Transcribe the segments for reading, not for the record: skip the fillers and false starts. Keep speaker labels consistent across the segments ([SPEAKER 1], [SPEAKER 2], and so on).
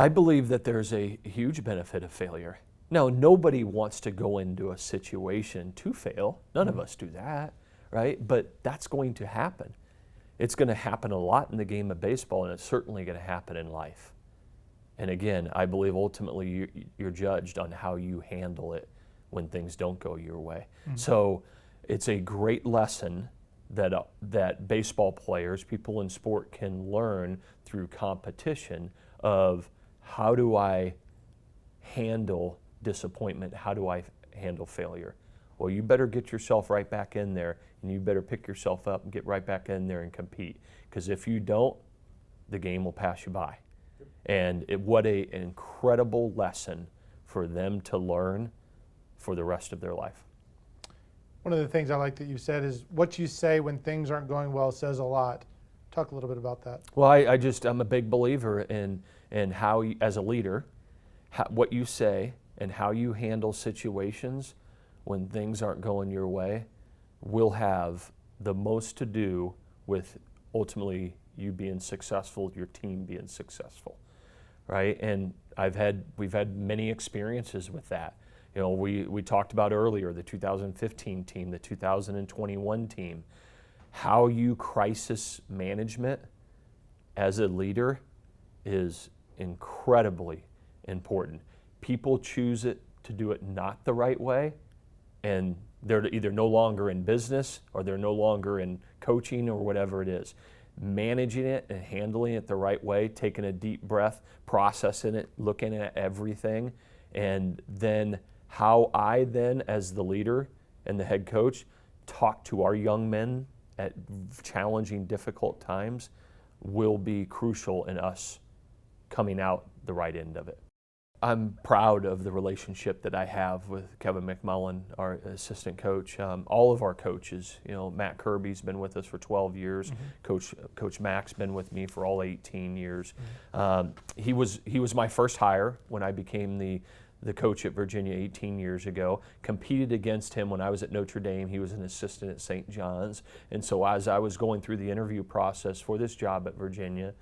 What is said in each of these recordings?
[SPEAKER 1] I believe that there's a huge benefit of failure. Now, nobody wants to go into a situation to fail. None of us do that, right? But that's going to happen. It's going to happen a lot in the game of baseball, and it's certainly going to happen in life. And again, I believe ultimately you're judged on how you handle it when things don't go your way. So it's a great lesson that baseball players, people in sport, can learn through competition of how do I handle disappointment, how do I handle failure. Well, you better get yourself right back in there, and you better pick yourself up and get right back in there and compete. Because if you don't, the game will pass you by. And what an incredible lesson for them to learn for the rest of their life.
[SPEAKER 2] One of the things I like that you said is what you say when things aren't going well says a lot. Talk a little bit about that.
[SPEAKER 1] Well, I'm a big believer in how, as a leader, what you say and how you handle situations when things aren't going your way will have the most to do with ultimately you being successful, your team being successful, right? And we've had many experiences with that. You know, we talked about earlier the 2015 team, the 2021 team. How you crisis management as a leader is incredibly important. People choose to do it not the right way, and they're either no longer in business or they're no longer in coaching or whatever it is. Managing it and handling it the right way, taking a deep breath, processing it, looking at everything, and then how I then, as the leader and the head coach, talk to our young men at challenging, difficult times will be crucial in us coming out the right end of it. I'm proud of the relationship that I have with Kevin McMullen, our assistant coach. All of our coaches, you know, Matt Kirby's been with us for 12 years. Coach Mack's been with me for all 18 years. He was my first hire when I became the coach at Virginia 18 years ago. Competed against him when I was at Notre Dame. He was an assistant at St. John's. And so as I was going through the interview process for this job at Virginia,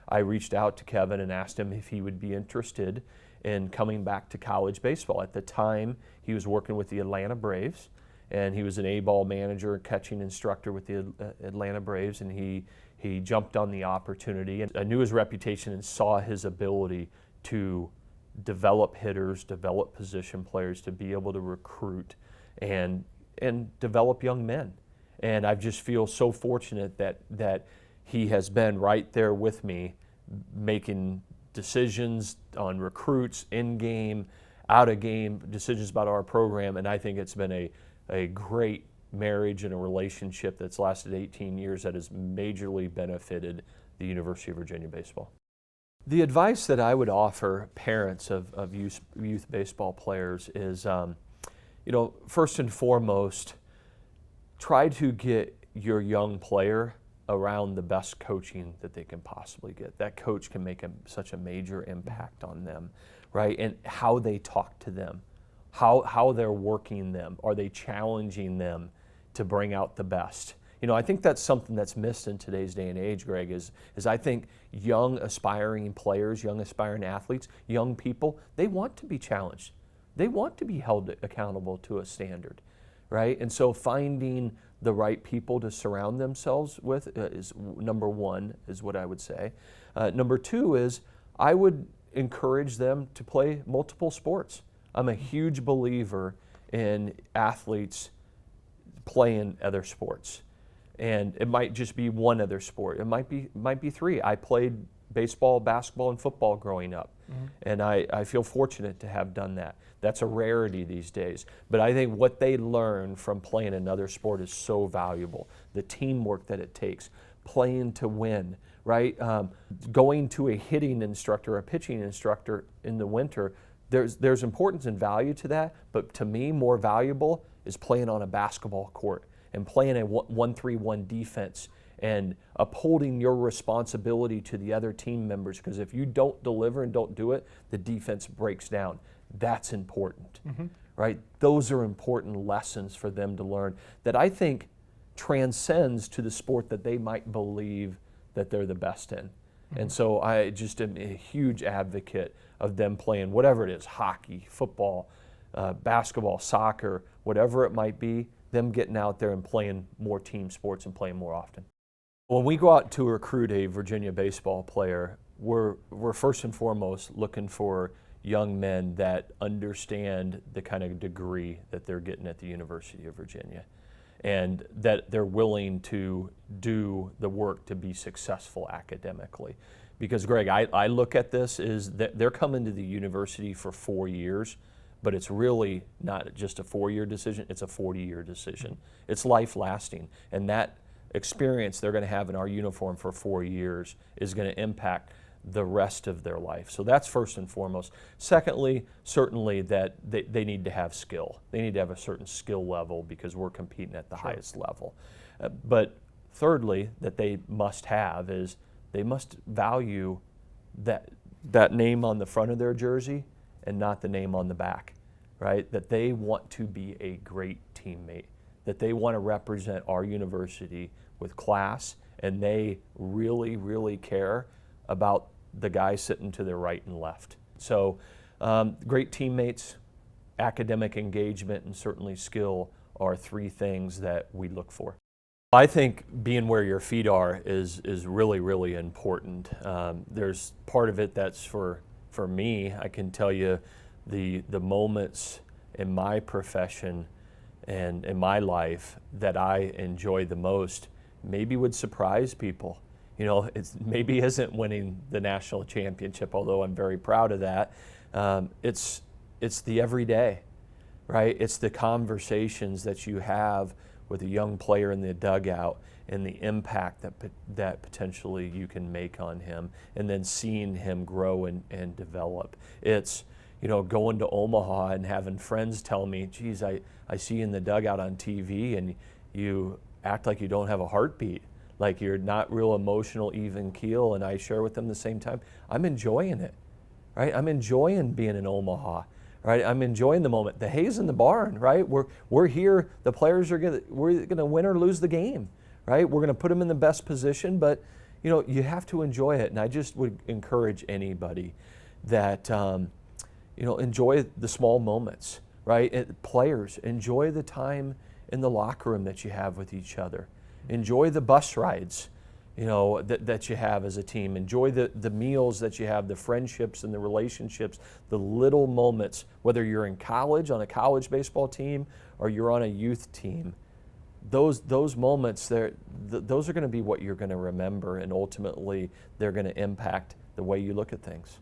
[SPEAKER 1] I reached out to Kevin and asked him if he would be interested in coming back to college baseball. At the time, he was working with the Atlanta Braves, and he was an A-ball manager and catching instructor with the Atlanta Braves, and he jumped on the opportunity. And I knew his reputation and saw his ability to develop hitters, develop position players, to be able to recruit and develop young men. And I just feel so fortunate that he has been right there with me, making decisions on recruits, in-game, out-of-game, decisions about our program, and I think it's been a great marriage and a relationship that's lasted 18 years that has majorly benefited the University of Virginia baseball. The advice that I would offer parents of youth baseball players is, you know, first and foremost, try to get your young player around the best coaching that they can possibly get. That coach can make such a major impact on them, right? And how they talk to them, how they're working them. Are they challenging them to bring out the best? You know, I think that's something that's missed in today's day and age, Greg, is I think young aspiring players, young aspiring athletes, young people, they want to be challenged. They want to be held accountable to a standard, right? And so finding the right people to surround themselves with is number one, is what I would say. Number two is I would encourage them to play multiple sports. I'm a huge believer in athletes playing other sports. And it might just be one other sport. It might be three. I played baseball, basketball, and football growing up. And I feel fortunate to have done that. That's a rarity these days. But I think what they learn from playing another sport is so valuable. The teamwork that it takes, playing to win, right? Going to a hitting instructor, a pitching instructor in the winter, there's importance and value to that. But to me, more valuable is playing on a basketball court and playing a 1-3-1 defense and upholding your responsibility to the other team members, because if you don't deliver and don't do it, the defense breaks down. That's important, right? Those are important lessons for them to learn that I think transcends to the sport that they might believe that they're the best in. And so I just am a huge advocate of them playing whatever it is, hockey, football, basketball, soccer, whatever it might be, them getting out there and playing more team sports and playing more often. When we go out to recruit a Virginia baseball player, we're first and foremost looking for young men that understand the kind of degree that they're getting at the University of Virginia, and that they're willing to do the work to be successful academically. Because Greg, I look at this as that they're coming to the university for 4 years, but it's really not just a 4-year decision, it's a 40-year decision. It's life lasting, and that experience they're going to have in our uniform for 4 years is going to impact the rest of their life. So that's first and foremost. Secondly, certainly that they need to have skill. They need to have a certain skill level because we're competing at the highest level. But thirdly, that they must have is they must value that name on the front of their jersey and not the name on the back, right? That they want to be a great teammate, that they want to represent our university with class, and they really, really care about the guys sitting to their right and left. So great teammates, academic engagement, and certainly skill are 3 things that we look for. I think being where your feet are is really, really important. There's part of it that's for me. I can tell you the moments in my profession and in my life that I enjoy the most maybe would surprise people. You know, it's maybe isn't winning the national championship, although I'm very proud of that. It's the everyday, right? It's the conversations that you have with a young player in the dugout and the impact that potentially you can make on him, and then seeing him grow and develop. It's, you know, going to Omaha and having friends tell me, geez, I see you in the dugout on TV and you act like you don't have a heartbeat, like you're not real emotional, even keel, and I share with them the same time. I'm enjoying it, right? I'm enjoying being in Omaha, right? I'm enjoying the moment. The hay's in the barn, right? We're here. The players we're gonna win or lose the game, right? We're gonna put them in the best position, but you know, you have to enjoy it. And I just would encourage anybody that you know, enjoy the small moments, right? Players, enjoy the time in the locker room that you have with each other. Enjoy the bus rides, you know, that you have as a team. Enjoy the meals that you have, the friendships and the relationships, the little moments, whether you're in college on a college baseball team or you're on a youth team. Those moments, those are going to be what you're going to remember, and ultimately they're going to impact the way you look at things.